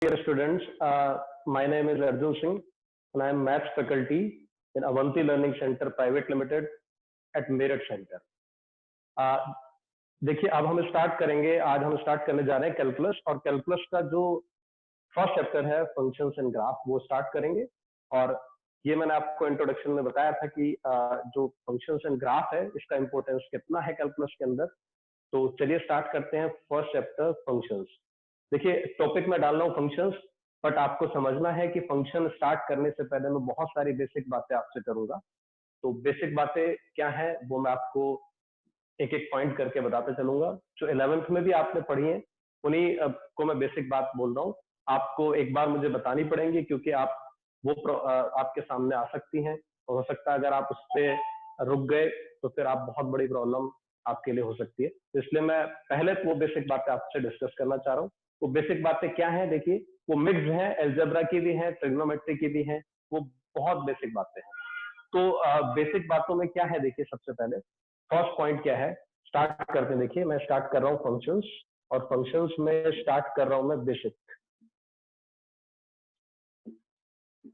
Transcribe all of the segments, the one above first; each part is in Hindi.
Dear students, my name is Arjun Singh and I am Maths faculty in Avanti Learning Center Private Limited at Meerut Center. देखिए अब हम स्टार्ट करेंगे। आज हम स्टार्ट करने जा रहे हैं कैलकुलस, और कैलकुलस का जो फर्स्ट चैप्टर है फंक्शंस एंड ग्राफ वो स्टार्ट करेंगे। और ये मैंने आपको इंट्रोडक्शन में बताया था कि जो फंक्शंस एंड ग्राफ है इसका इंपॉर्टेंस कितना है कैलकुलस के अंदर। तो चलिए स्टार्ट करते हैं फर्स्ट चैप्टर फंक्शंस। देखिए टॉपिक में डाल रहा हूँ फंक्शंस, बट आपको समझना है कि फंक्शन स्टार्ट करने से पहले मैं बहुत सारी बेसिक बातें आपसे करूंगा। तो बेसिक बातें क्या है वो मैं आपको एक एक पॉइंट करके बताते चलूंगा। जो 11th में भी आपने पढ़ी है उन्हीं को मैं बेसिक बात बोल रहा हूँ। आपको एक बार मुझे बतानी पड़ेंगी क्योंकि आप वो आपके सामने आ सकती हैं, और हो सकता है अगर आप उस पर रुक गए तो फिर आप बहुत बड़ी प्रॉब्लम आपके लिए हो सकती है। तो इसलिए मैं पहले वो बेसिक बातें आपसे डिस्कस करना चाह रहा हूँ। वो बेसिक बातें क्या हैं, देखिए वो मिक्स हैं, एल्जेब्रा की भी हैं, ट्रिग्नोमेट्री की भी हैं, वो बहुत बेसिक बातें हैं। तो बेसिक बातों में क्या है, देखिए सबसे पहले फर्स्ट पॉइंट क्या है, स्टार्ट करते हैं। देखिए मैं स्टार्ट कर रहा हूँ फंक्शंस, और फंक्शंस में स्टार्ट कर रहा हूँ मैं बेसिक।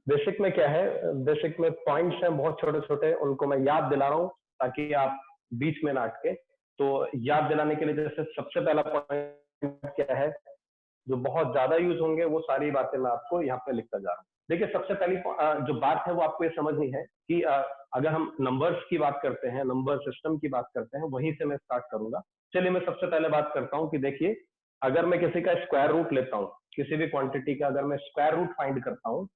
बेसिक में क्या है, बेसिक में पॉइंट्स हैं बहुत छोटे छोटे, उनको मैं याद दिला रहा हूँ ताकि आप बीच में ना अटके। तो याद दिलाने के लिए जैसे सबसे पहला पॉइंट क्या है जो बहुत ज्यादा यूज होंगे, वो सारी बातें मैं आपको यहाँ पे लिखता जा रहा हूँ। देखिए सबसे पहली जो बात है वो आपको ये समझनी है कि अगर हम नंबर्स की बात करते हैं, नंबर सिस्टम की बात करते हैं, वहीं से मैं स्टार्ट करूंगा। चलिए मैं सबसे पहले बात करता हूँ कि देखिए अगर मैं किसी का स्क्वायर रूट लेता हूँ, किसी भी क्वांटिटी का अगर मैं स्क्वायर रूट फाइंड करता हूँ,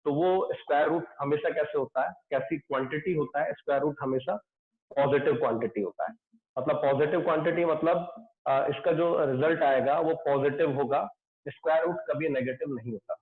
तो वो स्क्वायर रूट हमेशा कैसे होता है, कैसी क्वांटिटी होता है, स्क्वायर रूट हमेशा पॉजिटिव क्वांटिटी होता है। मतलब पॉजिटिव क्वांटिटी मतलब इसका जो रिजल्ट आएगा वो पॉजिटिव होगा, स्क्वायर रूट कभी नेगेटिव नहीं होता।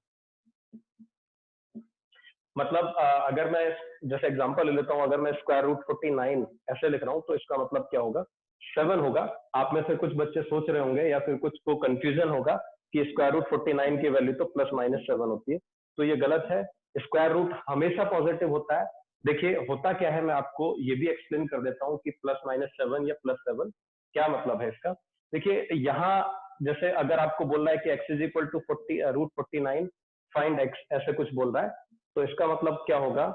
मतलब अगर मैं जैसे एग्जांपल ले लेता हूं, अगर मैं स्क्वायर रूट 49 ऐसे लिख रहा हूं तो इसका मतलब क्या होगा, 7 होगा। आप में से कुछ बच्चे सोच रहे होंगे या फिर कुछ को कंफ्यूजन होगा कि स्क्वायर रूट 49 की वैल्यू तो प्लस माइनस 7 होती है, तो ये गलत है। स्क्वायर रूट हमेशा पॉजिटिव होता है। देखिए होता क्या है, मैं आपको ये भी एक्सप्लेन कर देता हूँ कि प्लस माइनस 7 या प्लस 7 क्या मतलब है इसका। देखिए यहाँ जैसे अगर आपको बोल रहा है कि x is equal to root 49 find x, ऐसे कुछ बोल रहा है, तो इसका मतलब क्या होगा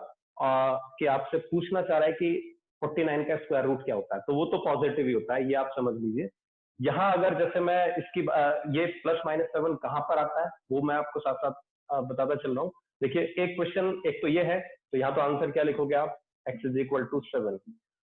कि आपसे पूछना चाह रहा है कि 49 का स्क्वायर रूट क्या होता है, तो वो तो पॉजिटिव ही होता है, ये आप समझ लीजिए। यहाँ अगर जैसे मैं इसकी ये प्लस माइनस 7 कहाँ पर आता है वो मैं आपको साथ साथ बताता चल रहा हूँ। देखिए एक क्वेश्चन, एक तो ये है, तो यहाँ तो आंसर क्या लिखोगे आप, एक्स इज इक्वल टू 7।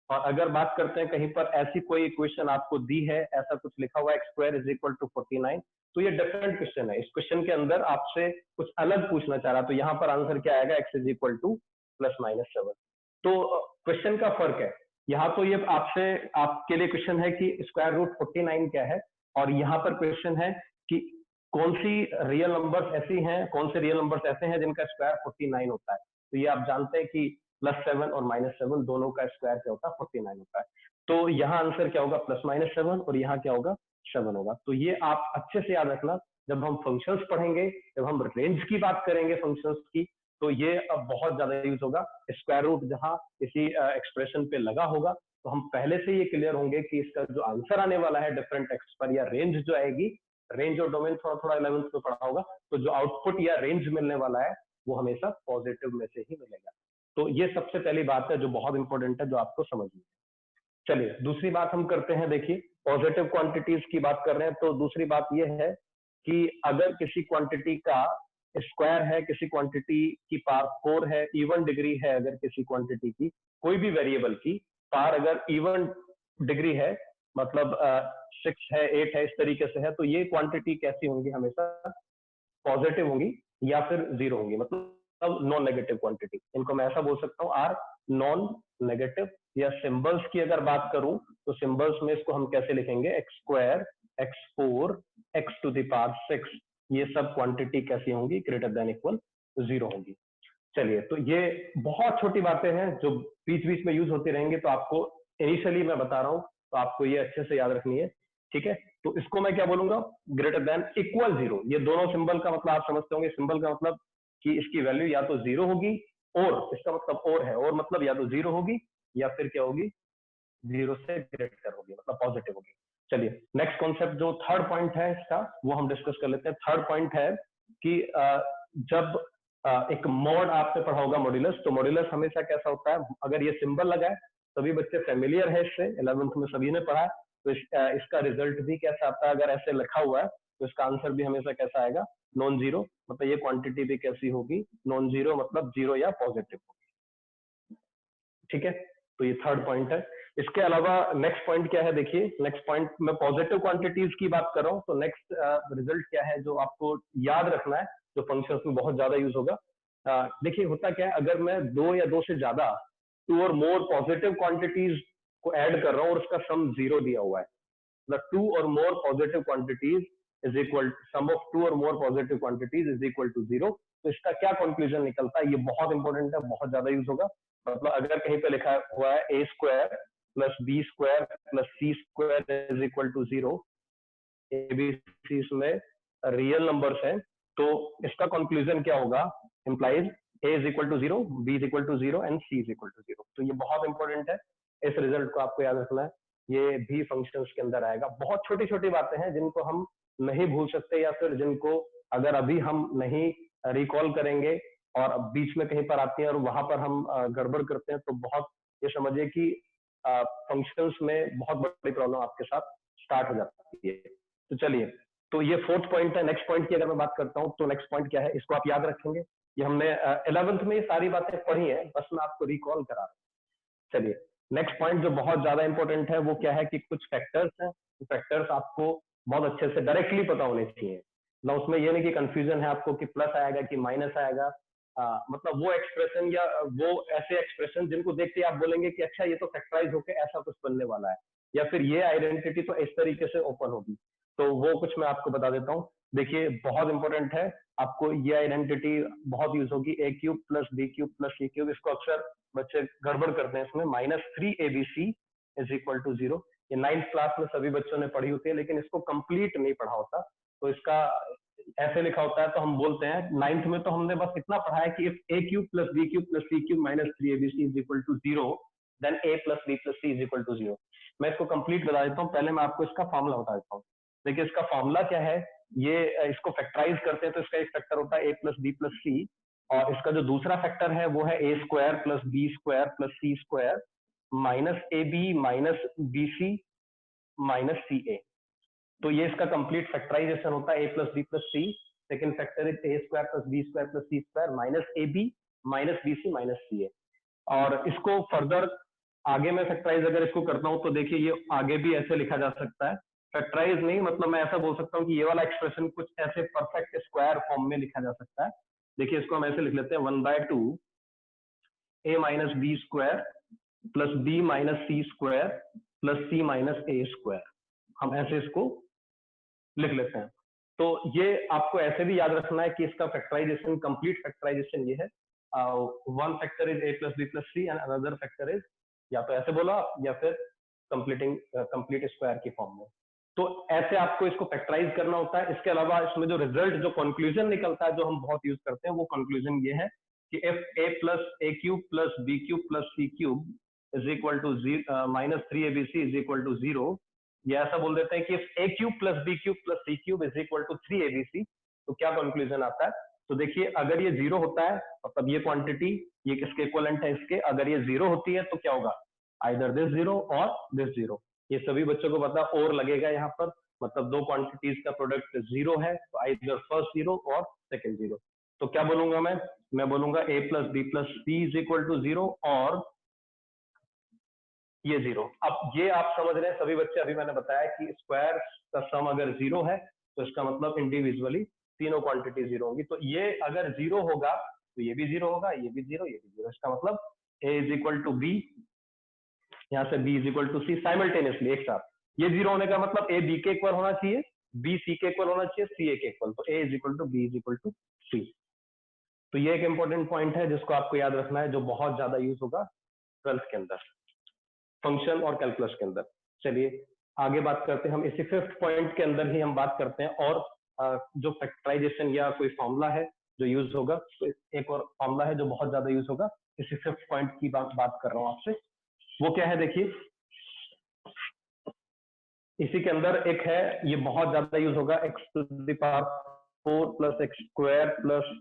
और अगर बात करते हैं कहीं पर ऐसी कोई इक्वेशन आपको दी है, ऐसा कुछ लिखा हुआ है x square is equal to 49, तो ये डिफरेंट क्वेश्चन है। इस क्वेश्चन के अंदर आपसे कुछ अलग पूछना चाह रहा, तो यहाँ पर आंसर क्या आएगा, x is equal two plus minus 7। तो क्वेश्चन का फर्क है। यहाँ तो ये आपसे आपके लिए क्वेश्चन है कि स्क्वायर रूट 49 क्या है, और यहाँ पर क्वेश्चन है कि कौन सी रियल नंबर्स ऐसी हैं, कौन से रियल नंबर्स ऐसे हैं जिनका स्क्वायर 49 होता है। तो ये आप जानते हैं कि प्लस 7 और माइनस 7 दोनों का स्क्वायर क्या होता है, 49 होता है। तो यहाँ आंसर क्या होगा, प्लस माइनस 7, और यहाँ क्या होगा, 7 होगा। तो ये आप अच्छे से याद रखना, जब हम फंक्शंस पढ़ेंगे, जब हम रेंज की बात करेंगे फंक्शंस की, तो ये अब बहुत ज्यादा यूज होगा। स्क्वायर रूट जहां किसी एक्सप्रेशन पे लगा होगा तो हम पहले से ये क्लियर होंगे कि इसका जो आंसर आने वाला है डिफरेंट एक्स पर, या रेंज जो आएगी, रेंज और डोमेन थोड़ा थोड़ा 11th में पढ़ा होगा, तो जो आउटपुट या रेंज मिलने वाला है वो हमेशा पॉजिटिव में से ही मिलेगा। तो ये सबसे पहली बात है जो बहुत इंपॉर्टेंट है, जो आपको समझनी है। चलिए दूसरी बात हम करते हैं। देखिए पॉजिटिव क्वांटिटीज की बात कर रहे हैं, तो दूसरी बात यह है कि अगर किसी क्वांटिटी का स्क्वायर है, किसी क्वांटिटी की पावर 4 है, इवन डिग्री है, अगर किसी क्वांटिटी की कोई भी वेरिएबल की पावर अगर इवन डिग्री है, मतलब 6 है, 8 है, इस तरीके से है, तो ये क्वांटिटी कैसी होंगी, हमेशा पॉजिटिव होंगी या फिर जीरो होंगी, मतलब नॉन नेगेटिव क्वांटिटी। इनको मैं ऐसा बोल सकता हूँ, आर नॉन नेगेटिव। या सिंबल्स की अगर बात करूं तो सिंबल्स में इसको हम कैसे लिखेंगे, x square, x 4, x to the power 6, ये सब क्वांटिटी कैसी होंगी, ग्रेटर देन इक्वल जीरो होंगी। चलिए तो ये बहुत छोटी बातें हैं जो बीच बीच में यूज होती रहेंगी, तो आपको इनिशियली मैं बता रहा हूं, तो आपको ये अच्छे से याद रखनी है, ठीक है। तो इसको मैं क्या बोलूंगा, ग्रेटर देन इक्वल जीरो। ये दोनों सिंबल का मतलब आप समझते होंगे, सिंबल का मतलब कि इसकी वैल्यू या तो जीरो होगी, और इसका मतलब और है, और मतलब या तो जीरो होगी या फिर क्या होगी, जीरो से ग्रेटर होगी, मतलब पॉजिटिव होगी। चलिए नेक्स्ट कॉन्सेप्ट जो थर्ड पॉइंट है इसका वो हम डिस्कस कर लेते हैं। थर्ड पॉइंट है कि जब एक मॉड आपने पढ़ा होगा मॉड्यूलस, तो मॉड्यूलस हमेशा कैसा होता है, अगर ये सिंबल लगा है सभी बच्चे फेमिलियर है इससे, 11th में सभी ने पढ़ा है, तो इसका रिजल्ट भी कैसा आता है, अगर ऐसे लिखा हुआ है तो इसका आंसर भी हमेशा कैसा आएगा, नॉन जीरो। मतलब ये क्वांटिटी भी कैसी होगी, नॉन जीरो, मतलब जीरो या पॉजिटिव होगी। ठीक है, तो ये थर्ड पॉइंट है। इसके अलावा नेक्स्ट पॉइंट क्या है, देखिए नेक्स्ट पॉइंट में पॉजिटिव क्वांटिटीज की बात कर रहा हूँ, तो नेक्स्ट रिजल्ट क्या है जो आपको याद रखना है, जो फंक्शंस में बहुत ज्यादा यूज होगा। देखिए होता क्या है, अगर मैं दो या दो से ज्यादा टू और मोर पॉजिटिव क्वांटिटीज को ऐड कर रहा हूँ और उसका सम जीरो दिया हुआ है, the two or more positive quantities is equal, sum of two or more positive quantities is equal to zero। तो इसका क्या कंक्लूजन निकलता है, ये बहुत इंपॉर्टेंट है, बहुत ज्यादा यूज होगा। मतलब अगर कहीं पे लिखा हुआ है A square plus B square plus C square is equal to zero, A B C इसमें रियल नंबर्स हैं, तो इसका कंक्लूजन क्या होगा, implies A is equal to zero, B is equal to zero and C is equal to zero. तो ये बहुत इंपॉर्टेंट है, इस रिजल्ट को आपको याद रखना है, ये भी फंक्शंस के अंदर आएगा। बहुत छोटी छोटी बातें हैं जिनको हम नहीं भूल सकते, या फिर जिनको अगर अभी हम नहीं रिकॉल करेंगे और बीच में कहीं पर आती हैं और वहां पर हम गड़बड़ करते हैं, तो बहुत ये समझिए कि फंक्शंस में बहुत बड़ी प्रॉब्लम आपके साथ स्टार्ट हो जाती है। तो चलिए, तो ये फोर्थ पॉइंट है। नेक्स्ट पॉइंट की अगर मैं बात करता हूँ, तो नेक्स्ट पॉइंट क्या है, इसको आप याद रखेंगे, ये हमने 11th में ये सारी बातें पढ़ी हैं, बस मैं आपको रिकॉल करा रहा हूँ। चलिए, नेक्स्ट पॉइंट जो बहुत ज्यादा इंपॉर्टेंट है वो क्या है कि कुछ फैक्टर्स हैं, फैक्टर्स आपको बहुत अच्छे से डायरेक्टली पता होने चाहिए ना, उसमें ये नहीं कि कंफ्यूजन है आपको कि प्लस आएगा कि माइनस आएगा। मतलब वो एक्सप्रेशन या वो ऐसे एक्सप्रेशन जिनको देख के आप बोलेंगे कि अच्छा ये तो फैक्टराइज होकर ऐसा कुछ बनने वाला है, या फिर ये आइडेंटिटी तो इस तरीके से ओपन होगी, तो वो कुछ मैं आपको बता देता हूँ। देखिए बहुत इंपॉर्टेंट है, आपको ये आइडेंटिटी बहुत यूज होगी, A cube plus B cube plus C cube, इसको अक्सर बच्चे गड़बड़ करते हैं, इसमें -3abc is equal to zero. ये 9th क्लास में सभी बच्चों ने पढ़ी होती है, लेकिन इसको कंप्लीट नहीं पढ़ा होता, तो इसका ऐसे लिखा होता है, तो हम बोलते हैं 9th में तो हमने बस इतना पढ़ा है कि if a cube plus B cube plus C cube -3abc is equal to zero, then a plus B plus C is equal to zero. मैं इसको कंप्लीट बता देता हूँ, पहले मैं आपको इसका फॉर्मूला बता देता हूँ। देखिए इसका फॉर्मूला क्या है, ये इसको फैक्टराइज करते हैं तो इसका एक फैक्टर होता है a plus B plus C, और इसका जो दूसरा फैक्टर है वो है A square plus B square plus C square minus A B minus B C minus C A. तो ये इसका कंप्लीट फैक्टराइजेशन होता है, A plus B plus C, second factor is A square plus B square plus C square minus A B minus B C minus C A. और इसको फर्दर आगे मैं फैक्टराइज अगर इसको करता हूँ तो देखिए ये आगे भी ऐसे लिखा जा सकता है, फैक्टराइज नहीं, मतलब मैं ऐसा बोल सकता हूँ कि ये वाला एक्सप्रेशन कुछ ऐसे परफेक्ट स्क्वायर फॉर्म में लिखा जा सकता है। देखिए इसको हम ऐसे लिख लेते हैं, 1/2 a minus b square plus b minus c square plus c minus a square, हम ऐसे इसको लिख लेते हैं। तो ये आपको ऐसे भी याद रखना है कि इसका फैक्टराइजेशन, कंप्लीट फैक्टराइजेशन ये है, one factor is a plus B plus c and another factor is, या तो ऐसे बोला या फिर कंप्लीट स्क्वायर की फॉर्म में। तो ऐसे आपको इसको फैक्टराइज करना होता है। इसके अलावा इसमें जो रिजल्ट, जो कंक्लूजन निकलता है, जो हम बहुत यूज करते हैं, वो कंक्लूजन ये है कि if a plus a cube plus B cube plus C cube is equal to -3abc is equal to zero, या ऐसा बोल देते हैं कि if a cube plus B cube plus C cube is equal to 3abc, तो क्या कंक्लूजन आता है। तो देखिए अगर ये जीरो होता है, मतलब ये क्वांटिटी ये किसके इक्वलेंट है, इसके, अगर ये जीरो होती है तो क्या होगा, आइदर दिस जीरो और दिस जीरो। ये सभी बच्चों को पता, और लगेगा यहाँ पर, मतलब दो क्वांटिटीज का प्रोडक्ट जीरो है, तो आइदर फर्स्ट जीरो और सेकंड जीरो। तो क्या बोलूंगा मैं बोलूंगा A plus B plus C is equal to zero और ये जीरो। अब ये आप समझ रहे हैं सभी बच्चे, अभी मैंने बताया कि स्क्वायर का सम अगर जीरो है तो इसका मतलब इंडिविजुअली तीनों क्वांटिटी जीरो होंगी। तो ये अगर जीरो होगा तो ये भी जीरो होगा, ये भी जीरो, ये भी जीरो, इसका मतलब a is equal to b, यहाँ से b is equal to c, simultaneously एक साथ। ये जीरो होने का मतलब ए बी के इक्वल होना चाहिए, बी सी के इक्वल होना चाहिए, सी ए के इक्वल, तो A is equal to B is equal to C. तो ये एक इंपॉर्टेंट पॉइंट है जिसको आपको याद रखना है, जो बहुत ज्यादा यूज होगा 12th के अंदर, फंक्शन और कैलकुलस के अंदर। चलिए आगे बात करते हैं हम, इसी 5th पॉइंट के अंदर ही हम बात करते हैं, और जो फैक्टराइजेशन या कोई फॉर्मूला है जो यूज होगा, तो एक और फॉर्मूला है जो बहुत ज्यादा यूज होगा, इसी 5th पॉइंट की बात कर रहा हूं आपसे। वो क्या है, देखिए इसी के अंदर एक है, ये बहुत ज्यादा यूज होगा, x to the power 4 plus x square plus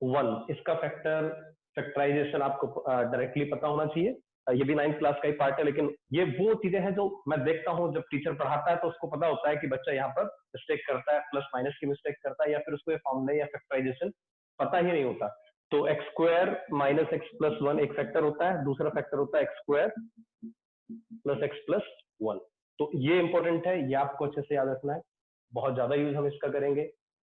1, इसका फैक्टराइजेशन आपको डायरेक्टली पता होना चाहिए। ये भी 9th क्लास का ही पार्ट है, लेकिन ये वो चीजें हैं जो मैं देखता हूँ जब टीचर पढ़ाता है तो उसको पता होता है कि बच्चा यहाँ पर मिस्टेक करता है, प्लस माइनस की मिस्टेक करता है, या फिर उसको ये फॉर्मूला या फैक्टराइजेशन पता ही नहीं होता। तो x square minus x plus 1 एक फैक्टर होता है, दूसरा फैक्टर होता है x square plus x plus 1। तो ये इंपॉर्टेंट है, ये आपको अच्छे से याद रखना है। बहुत ज्यादा यूज हम इसका करेंगे।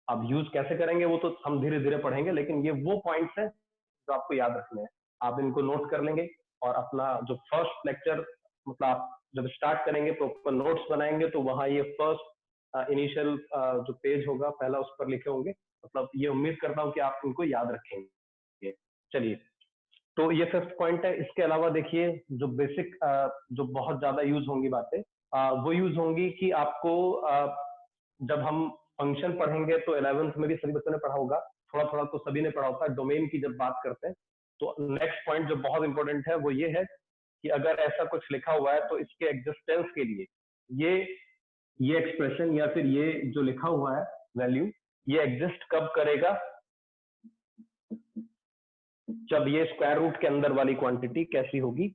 अब यूज कैसे करेंगे वो तो हम धीरे धीरे पढ़ेंगे, लेकिन ये वो पॉइंट्स हैं जो आपको याद रखने हैं। आप इनको नोट कर लेंगे और अपना जो फर्स्ट लेक्चर मतलब आप जब स्टार्ट करेंगे प्रॉपर नोट्स बनाएंगे तो वहां ये फर्स्ट इनिशियल जो पेज होगा पहला उस पर लिखे होंगे। मतलब ये उम्मीद करता हूँ कि आप इनको याद रखेंगे। चलिए, तो ये 5th पॉइंट है। इसके अलावा देखिए जो बेसिक जो बहुत ज्यादा यूज होंगी बातें वो यूज होंगी कि आपको जब हम फंक्शन पढ़ेंगे तो 11th में भी सभी बच्चों ने पढ़ा होगा, थोड़ा थोड़ा तो सभी ने पढ़ा होता है। डोमेन की जब बात करते हैं तो नेक्स्ट पॉइंट जो बहुत इंपॉर्टेंट है वो ये है कि अगर ऐसा कुछ लिखा हुआ है तो इसके एग्जिस्टेंस के लिए ये एक्सप्रेशन या फिर ये जो लिखा हुआ है वैल्यू, ये एग्जिस्ट कब करेगा? जब ये स्क्वायर रूट के अंदर वाली क्वांटिटी कैसी होगी?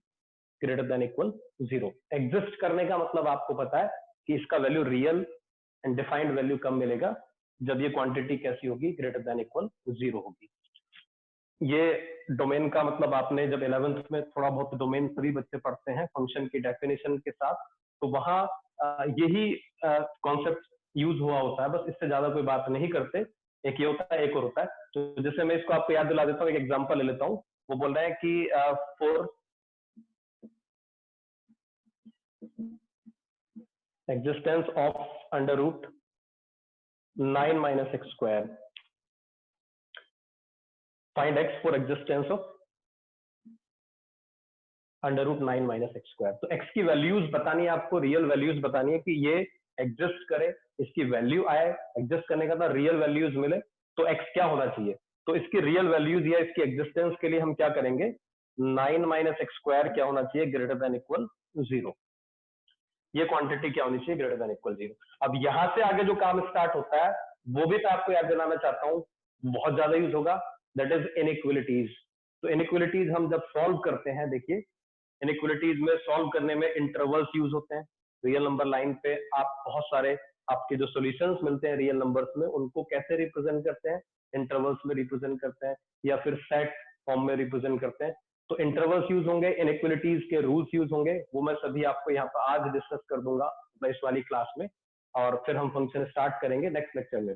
Greater than equal 0। एग्जिस्ट करने का मतलब आपको पता है कि इसका value real and defined value कब मिलेगा? जब ये क्वांटिटी कैसी होगी? ग्रेटर देन इक्वल 0 होगी। ये डोमेन का मतलब आपने जब 11th में थोड़ा बहुत डोमेन सभी बच्चे पढ़ते हैं फंक्शन की डेफिनेशन के साथ, तो वहां यही कॉन्सेप्ट यूज हुआ होता है, बस इससे ज्यादा कोई बात नहीं करते। एक ये होता है, एक और होता है। तो जैसे मैं इसको आपको याद दिला देता हूँ, एक एग्जांपल ले लेता हूँ। वो बोल रहे हैं कि for existence of under root 9 minus x square, find x for existence of under root 9 minus x square. तो एक्स की वैल्यूज बतानी है आपको, रियल वैल्यूज बतानी है कि ये एग्जिस्ट करे, इसकी वैल्यू आए। एग्जिस्ट करने का था रियल वैल्यूज मिले, तो एक्स क्या होना चाहिए? तो इसकी रियल वैल्यूज या इसकी एग्जिस्टेंस के लिए हम क्या करेंगे? 9 माइनस एक्स स्क्वायर क्या होना चाहिए? Greater than equal 0। ये क्वांटिटी क्या होनी चाहिए? Greater than equal 0। अब यहां से आगे जो काम स्टार्ट होता है वो भी मैं आपको याद दिलाना चाहता हूँ, बहुत ज्यादा यूज होगा, दैट इज इनइक्वलिटीज। तो इनइक्वलिटीज हम जब सॉल्व करते हैं, देखिए इनइक्वलिटीज में सॉल्व करने में इंटरवल्स यूज होते हैं। रियल नंबर लाइन पे आप बहुत सारे आपके जो सॉल्यूशंस मिलते हैं रियल नंबर्स में, उनको कैसे रिप्रेजेंट करते हैं? इंटरवल्स में रिप्रेजेंट करते हैं या फिर सेट फॉर्म में रिप्रेजेंट करते हैं। तो इंटरवल्स यूज होंगे, इनइक्वलिटीज के रूल्स यूज होंगे, वो मैं सभी आपको यहाँ पर आज डिस्कस कर दूंगा इस वाली क्लास में, और फिर हम फंक्शन स्टार्ट करेंगे नेक्स्ट लेक्चर में।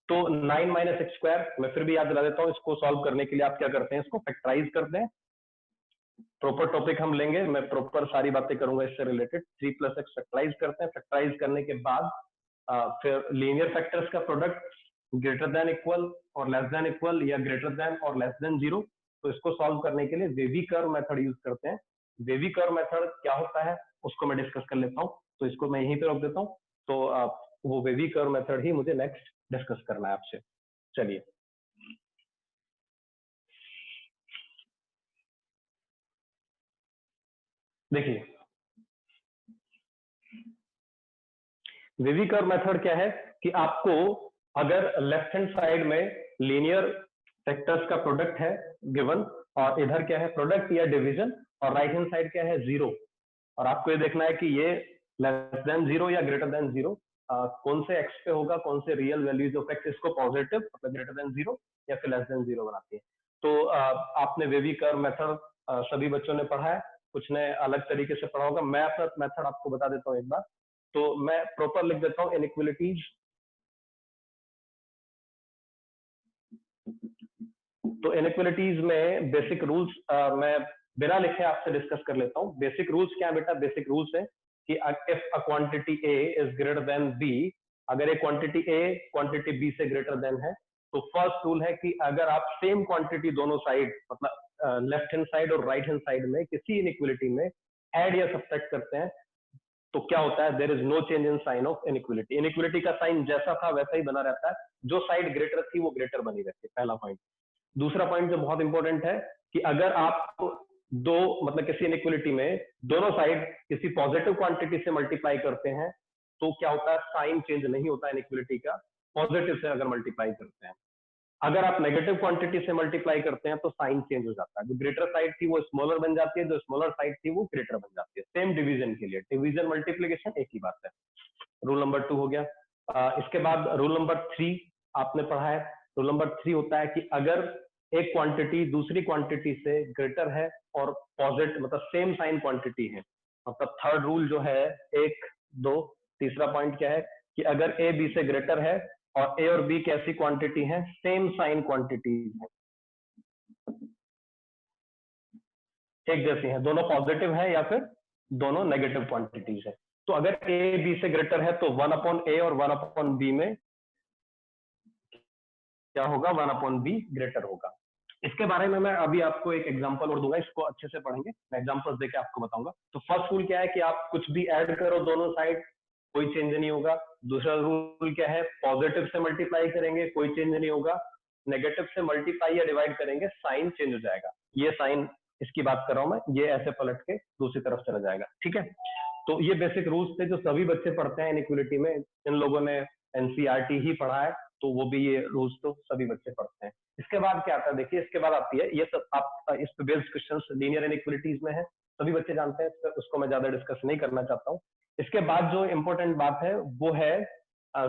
तो 9 माइनस एक्स स्क्वायर मैं फिर भी याद दिला देता हूँ। इसको सॉल्व करने के लिए आप क्या करते हैं? इसको फैक्टराइज करते हैं। प्रॉपर टॉपिक हम लेंगे, मैं प्रॉपर सारी बातें करूंगा इससे रिलेटेड। 3 प्लस एक्स फैक्टराइज करते हैं। फैक्टराइज करने के बाद फिर लीनियर फैक्टर्स का प्रोडक्ट ग्रेटर देन इक्वल और लेस देन इक्वल या ग्रेटर देन और लेस देन 0। तो इसको सॉल्व करने के लिए वेवी कर्व मेथड यूज करते हैं। वेवी कर्व मेथड क्या होता है उसको मैं डिस्कस कर लेता हूँ, तो इसको मैं यहीं पे रोक देता हूँ। तो वो वेवी कर्व मेथड ही मुझे नेक्स्ट डिस्कस करना है आपसे। चलिए, देखिए वेवी कर्व मेथड क्या है कि आपको अगर लेफ्ट हैंड साइड में लीनियर फैक्टर्स का प्रोडक्ट है गिवन, और इधर क्या है? प्रोडक्ट या डिवीजन, और राइट हैंड साइड क्या है? 0। और आपको ये देखना है कि ये लेस देन 0 या ग्रेटर देन 0 कौन से एक्स पे होगा, कौन से रियल वैल्यूज ऑफ एक्स इसको पॉजिटिव मतलब ग्रेटर देन 0 या फिर लेस देन 0 बनाती है। तो आपने वेवी कर्व मेथड सभी बच्चों ने पढ़ा है, कुछ ने अलग तरीके से पढ़ा होगा। मैं अपना मेथड आपको बता देता हूँ एक बार। तो मैं प्रॉपर लिख देता हूँ इनइक्वलिटीज। तो इनइक्वलिटीज में बेसिक रूल्स मैं बिना लिखे आपसे डिस्कस कर लेता हूँ। बेसिक रूल्स क्या है बेटा? बेसिक रूल्स है कि if a quantity a is greater than b, अगर एक क्वांटिटी ए क्वांटिटी बी से ग्रेटर देन है, तो फर्स्ट रूल है कि अगर आप सेम क्वांटिटी दोनों साइड मतलब लेफ्ट हैंड साइड और राइट हैंड साइड में किसी इनइक्वलिटी में ऐड या सब्ट्रैक्ट करते हैं तो क्या होता है? There is no change in sign of inequality. Inequality का साइन जैसा था वैसा ही बना रहता है, जो साइड ग्रेटर थी वो ग्रेटर बनी रहती है। पहला पॉइंट। दूसरा पॉइंट जो बहुत इंपॉर्टेंट है कि अगर आप दो मतलब किसी इनइक्वलिटी में दोनों साइड किसी पॉजिटिव क्वांटिटी से मल्टीप्लाई करते हैं तो क्या होता है? साइन चेंज नहीं होता इनइक्वलिटी का, पॉजिटिव से अगर मल्टीप्लाई करते हैं। अगर आप नेगेटिव क्वांटिटी से मल्टीप्लाई करते हैं तो साइन चेंज हो जाता है, जो ग्रेटर साइड थी वो स्मॉलर बन जाती है, जो स्मॉलर साइड थी वो ग्रेटर बन जाती है। सेम डिवीजन के लिए, डिवीजन मल्टीप्लीकेशन एक ही बात है। रूल नंबर 2 हो गया। इसके बाद रूल नंबर 3 आपने पढ़ा है। रूल नंबर 3 होता है कि अगर एक क्वांटिटी दूसरी क्वांटिटी से ग्रेटर है और पॉजिटिव मतलब सेम साइन क्वांटिटी है, मतलब थर्ड रूल जो है 1 2, तीसरा पॉइंट क्या है कि अगर ए बी से ग्रेटर है और ए और बी कैसी क्वांटिटी है, सेम साइन क्वांटिटीज है, एक जैसी है, दोनों पॉजिटिव है या फिर दोनों नेगेटिव क्वांटिटीज है। तो अगर ए बी से ग्रेटर है तो 1/a और 1/b में क्या होगा, 1/b ग्रेटर होगा। इसके बारे में मैं अभी आपको एक एग्जांपल और दूंगा, इसको अच्छे से पढ़ेंगे, मैं एग्जांपल्स देके आपको बताऊंगा। तो फर्स्ट रूल क्या है कि आप कुछ भी ऐड करो दोनों साइड, कोई चेंज नहीं होगा। दूसरा रूल क्या है, पॉजिटिव से मल्टीप्लाई करेंगे कोई चेंज नहीं होगा, नेगेटिव से मल्टीप्लाई या डिवाइड करेंगे साइन चेंज हो जाएगा। ये साइन इसकी बात कर रहा हूं मैं, ये ऐसे पलट के दूसरी तरफ चला जाएगा, ठीक है। तो ये बेसिक रूल्स थे जो सभी बच्चे पढ़ते हैं इनइक्वालिटी में, इन लोगों ने एनसीईआरटी ही पढ़ा है तो वो भी ये रूल्स तो सभी बच्चे पढ़ते हैं। इसके बाद क्या आता है, देखिए इसके बाद आती है, ये सब आप इस पे बेस्ड क्वेश्चंस लीनियर इनइक्वालिटीज में है, सभी बच्चे जानते हैं, उसको मैं ज्यादा डिस्कस नहीं करना चाहता हूँ। इसके बाद जो इंपॉर्टेंट बात है वो है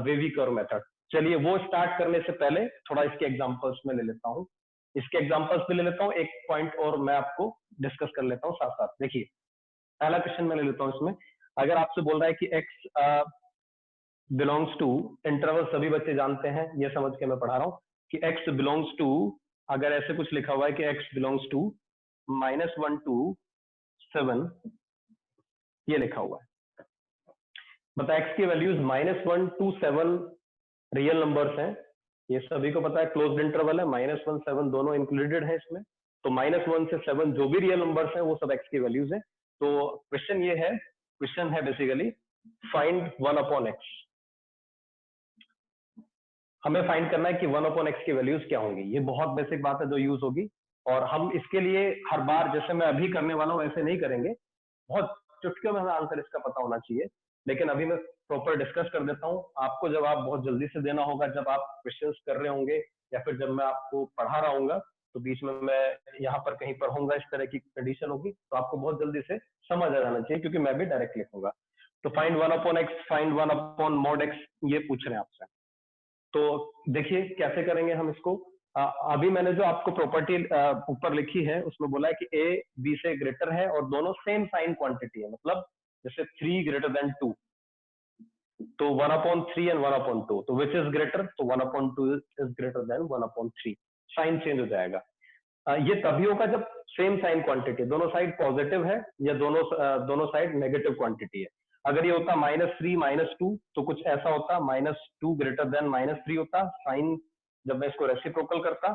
वेवी कर्व मेथड। चलिए वो स्टार्ट करने से पहले थोड़ा इसके एग्जांपल्स में ले लेता हूँ, इसके एग्जांपल्स भी ले लेता हूँ, एक पॉइंट और मैं आपको डिस्कस कर लेता हूँ साथ साथ। देखिए पहला क्वेश्चन मैं ले लेता हूँ इसमें, अगर आपसे बोल रहा है कि x बिलोंग्स टू इंटरवल, सभी बच्चे जानते हैं, ये समझ के मैं पढ़ा रहा हूँ कि x बिलोंग्स टू, अगर ऐसे कुछ लिखा हुआ है कि x बिलोंग्स टू -1 to 7, ये लिखा हुआ है, बता x की वैल्यूज -1 to 7 रियल नंबर्स हैं, ये सभी को पता है, क्लोज्ड इंटरवल है, -1 7 दोनों इंक्लूडेड है इसमें, तो -1 से 7 जो भी रियल नंबर्स हैं वो सब x की वैल्यूज है। तो क्वेश्चन ये है, क्वेश्चन है बेसिकली फाइंड 1/x, हमें फाइंड करना है कि 1/x की वैल्यूज क्या होंगी। ये बहुत बेसिक बात है जो यूज होगी, और हम इसके लिए हर बार जैसे मैं अभी करने वाला हूँ ऐसे नहीं करेंगे, बहुत चुटकियों में हमें आंसर इसका पता होना चाहिए, लेकिन अभी मैं प्रॉपर डिस्कस कर देता हूँ। आपको जवाब बहुत जल्दी से देना होगा जब आप क्वेश्चंस कर रहे होंगे या फिर जब मैं आपको पढ़ा रहा हूँ, तो बीच में मैं यहाँ पर कहीं पर होऊंगा, इस तरह की कंडीशन होगी, तो आपको बहुत जल्दी से समझ आ जाना चाहिए क्योंकि मैं भी डायरेक्ट लिखूंगा। तो find 1/x, find 1/mod x, ये पूछ रहे हैं आपसे। तो देखिए कैसे करेंगे हम इसको। अभी मैंने जो आपको प्रॉपर्टी ऊपर लिखी है उसमें बोला है कि a b से ग्रेटर है और दोनों सेम साइन क्वांटिटी है, मतलब जैसे 3 ग्रेटर देन 2, तो 1/3 एंड 1/2, तो विच इज ग्रेटर, तो 1/2 is greater than 1/3, sign change हो जाएगा। ये तभी होगा जब सेम साइन क्वांटिटी, दोनों साइड पॉजिटिव है या दोनों साइड नेगेटिव क्वांटिटी है। अगर ये होता -3 -2 तो कुछ ऐसा होता, -2 ग्रेटर देन -3 होता, साइन जब मैं इसको रेसिप्रोकल करता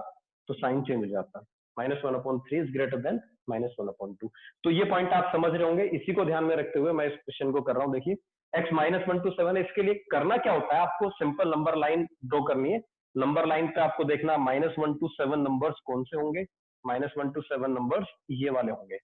तो साइन चेंज हो जाता, -1/3 इज ग्रेटर देन -1/2। तो ये पॉइंट आप समझ रहे होंगे, इसी को ध्यान में रखते हुए मैं इस क्वेश्चन को कर रहा हूँ। देखिए x -1 to 7 है, इसके लिए करना क्या होता है, आपको सिंपल नंबर लाइन ड्रॉ करनी है। नंबर लाइन पे आपको देखना -1 to 7 नंबर्स कौन से होंगे, -1 to 7 नंबर्स ये वाले होंगे,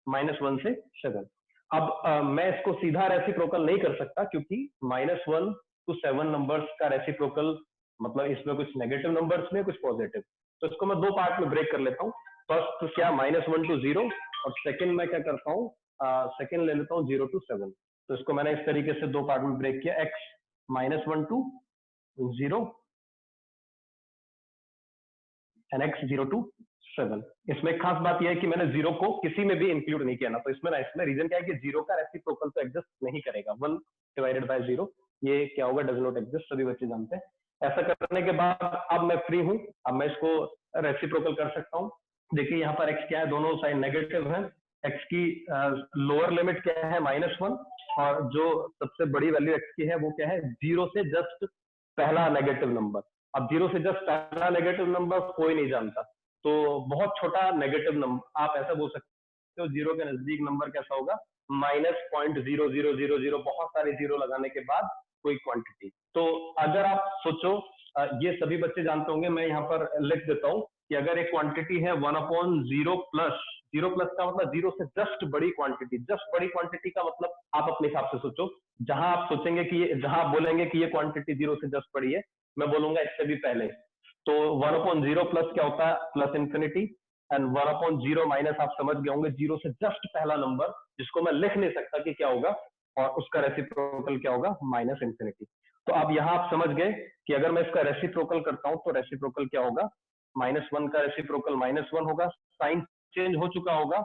-1 से 7। अब मैं इसको सीधा रेसिप्रोकल नहीं कर सकता क्योंकि -1 to 7 नंबर्स का रेसिप्रोकल मतलब इसमें कुछ नेगेटिव नंबर्स में कुछ पॉजिटिव, तो इसको मैं दो पार्ट में ब्रेक कर लेता हूँ। फर्स्ट तो क्या -1 to 0 और सेकंड मैं क्या करता हूँ, सेकंड ले लेता हूँ 0 to 7। तो इसको मैंने इस तरीके से दो पार्ट में ब्रेक किया, x -1 to 0 and x 0 to 7। इसमें खास बात यह है कि मैंने 0 को किसी में भी इंक्लूड नहीं किया ना, तो इसमें रीजन क्या है कि 0 का रेसिप्रोकल तो एग्जिस्ट नहीं करेगा, 1 डिवाइडेड बाय 0 ये क्या होगा, डज नॉट एग्जिस्ट, सभी बच्चे जानते हैं। ऐसा करने के बाद अब मैं फ्री हूं, अब मैं इसको रेसिप्रोकल कर सकता हूं। देखिए यहाँ पर x क्या है, दोनों साइड नेगेटिव है, x की लोअर लिमिट क्या है -1, और जो सबसे बड़ी वैल्यू x की है वो क्या है, 0 से जस्ट पहला नेगेटिव नंबर। अब 0 से जस्ट पहला नेगेटिव नंबर कोई नहीं जानता, तो बहुत छोटा नेगेटिव नंबर, आप ऐसा बोल सकते हो 0 के नजदीक नंबर कैसा होगा, -0.0000, बहुत सारे जीरो लगाने के बाद कोई क्वांटिटी। तो अगर आप सोचो, ये सभी बच्चे जानते होंगे, मैं यहाँ पर लिख देता हूँ कि अगर एक क्वांटिटी है 1/0 प्लस, 0 प्लस का मतलब 0 से जस्ट बड़ी क्वांटिटी, जस्ट बड़ी क्वांटिटी का मतलब आप अपने हिसाब से सोचो, जहां आप सोचेंगे कि जहां आप बोलेंगे कि ये क्वांटिटी 0 से जस्ट बड़ी है, मैं बोलूंगा इससे भी पहले। तो 1/0 प्लस क्या होता है, प्लस इंफिनिटी, एंड 1/0 माइनस आप समझ गए होंगे, जीरो से जस्ट पहला नंबर जिसको मैं लिख नहीं सकता कि क्या होगा, और उसका रेसिप्रोकल क्या होगा, माइनस इंफिनिटी। तो अब यहां आप समझ गए कि अगर मैं इसका रेसिप्रोकल करता हूं तो रेसिप्रोकल क्या होगा, -1 का रेसिप्रोकल -1 होगा, साइन चेंज हो चुका होगा,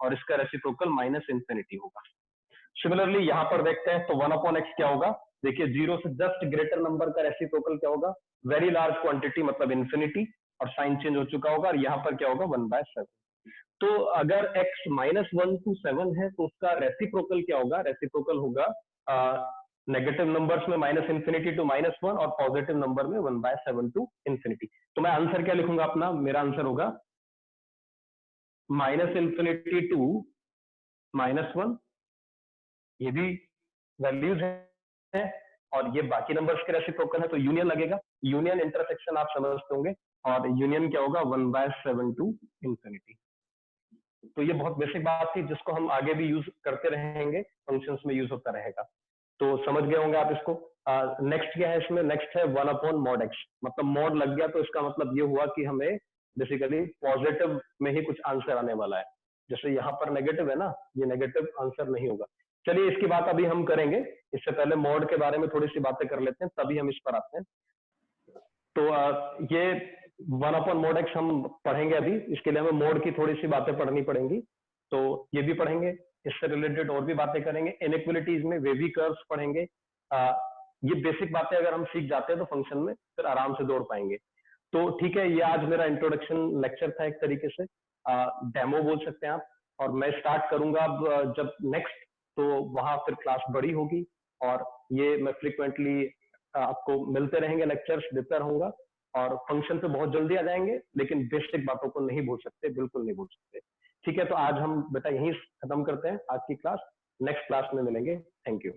और इसका रेसिप्रोकल माइनस इंफिनिटी होगा। सिमिलरली यहां पर देखते हैं तो 1/x क्या होगा, देखिए जीरो से जस्ट ग्रेटर नंबर का रेसिप्रोकल क्या होगा, वेरी लार्ज क्वांटिटी मतलब इंफिनिटी, और साइन चेंज हो चुका होगा, और यहाँ पर क्या होगा, 1/7। तो अगर x -1 to 7 है तो उसका रेसिप्रोकल क्या होगा, रेसिप्रोकल होगा नेगेटिव नंबर्स में -इंफिनिटी टू -1, और पॉजिटिव नंबर में 1/7 टू इंफिनिटी। तो मैं आंसर क्या लिखूंगा अपना, मेरा आंसर होगा -इंफिनिटी टू -1, ये भी वैल्यूज है, और ये बाकी नंबर्स के रेसिप्रोकल है, तो यूनियन लगेगा, यूनियन इंटरसेक्शन आप समझते होंगे, और यूनियन क्या होगा, 1/7 टू इंफिनिटी। तो ये बहुत बेसिक बात थी जिसको हम आगे भी यूज करते रहेंगे, फंक्शंस में यूज होता रहेगा। तो समझ गए होंगे आप इसको। नेक्स्ट क्या है इसमें, नेक्स्ट है 1/mod x, मतलब मॉड लग गया तो इसका मतलब ये हुआ कि हमें बेसिकली पॉजिटिव में ही कुछ आंसर आने वाला है। जैसे यहाँ पर नेगेटिव है ना, ये नेगेटिव आंसर नहीं होगा। चलिए इसकी बात अभी हम करेंगे, इससे पहले मॉड के बारे में थोड़ी सी बातें कर लेते हैं, तभी हम इस पर आते हैं। तो ये 1/mod x हम पढ़ेंगे अभी, इसके लिए हमें मोड की थोड़ी सी बातें पढ़नी पड़ेंगी, तो ये भी पढ़ेंगे, इससे रिलेटेड और भी बातें करेंगे, इनइक्वलिटीज में वेवी कर्व्स पढ़ेंगे। ये बेसिक बातें अगर हम सीख जाते हैं तो फंक्शन में फिर आराम से दौड़ पाएंगे। तो ठीक है, ये आज मेरा इंट्रोडक्शन लेक्चर था एक तरीके से, डेमो बोल सकते हैं आप, और मैं स्टार्ट करूंगा अब जब नेक्स्ट, तो वहां फिर क्लास बड़ी होगी, और ये मैं फ्रिक्वेंटली आपको मिलते रहेंगे, लेक्चर्स देता रहूंगा, और फंक्शन पे बहुत जल्दी आ जाएंगे, लेकिन बेसिक बातों को नहीं भूल सकते, बिल्कुल नहीं भूल सकते। ठीक है, तो आज हम बेटा यहीं खत्म करते हैं आज की क्लास, नेक्स्ट क्लास में मिलेंगे। Thank you.